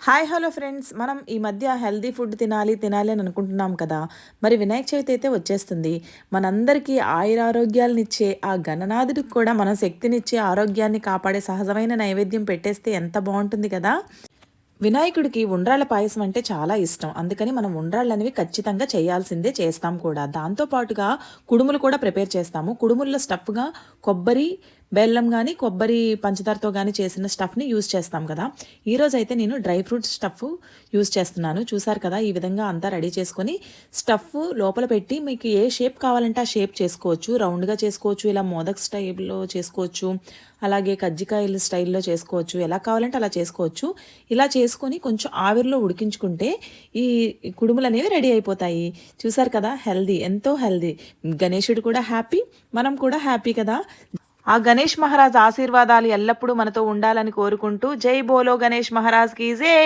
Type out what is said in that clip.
Hi hello friends, మనం ఈ మధ్య హెల్దీ ఫుడ్ తినాలి తినాలి అని అనుకుంటున్నాం కదా. మరి వినాయక చవితి అయితే వచ్చేస్తుంది. మనందరికీ ఆయురారోగ్యాలనిచ్చే ఆ గణనాథుడికి కూడా మనం శక్తినిచ్చే ఆరోగ్యాన్ని కాపాడే సహజమైన నైవేద్యం పెట్టేస్తే ఎంత బాగుంటుంది కదా. వినాయకుడికి ఉండ్రాళ్ళ పాయసం అంటే చాలా ఇష్టం. అందుకని మనం ఉండ్రాళ్ళనేవి ఖచ్చితంగా చేయాల్సిందే, చేస్తాం కూడా. దాంతో పాటుగా కుడుములు కూడా ప్రిపేర్ చేస్తాము. కుడుముల్లో స్టఫ్‌గా కొబ్బరి, బెల్లం గానీ, కొబ్బరి పంచదారతో గానీ చేసిన స్టఫ్‌ని యూజ్ చేస్తాం కదా. ఈరోజైతే నేను డ్రై ఫ్రూట్స్ స్టఫ్ యూజ్ చేస్తున్నాను. చూసారు కదా, ఈ విధంగా అంతా రెడీ చేసుకొని స్టఫ్ లోపల పెట్టి మీకు ఏ షేప్ కావాలంటే ఆ షేప్ చేసుకోవచ్చు. రౌండ్‌గా చేసుకోవచ్చు, ఇలా మోదక్ స్టైల్‌లో చేసుకోవచ్చు, అలాగే కజ్జికాయల స్టైల్‌లో చేసుకోవచ్చు. ఎలా కావాలంటే అలా చేసుకోవచ్చు. ఇలా చేసుకొని కొంచెం ఆవిరిలో ఉడికించుకుంటే ఈ కుడుములనేవి రెడీ అయిపోతాయి. చూసారు కదా, హెల్దీ, ఎంతో హెల్దీ. గణేశుడు కూడా హ్యాపీ, మనం కూడా హ్యాపీ కదా. ఆ గణేష్ మహారాజ్ ఆశీర్వాదాలు ఎల్లప్పుడూ మనతో ఉండాలని కోరుకుంటూ, జై బోలో గణేష్ మహారాజ్ కీ జై.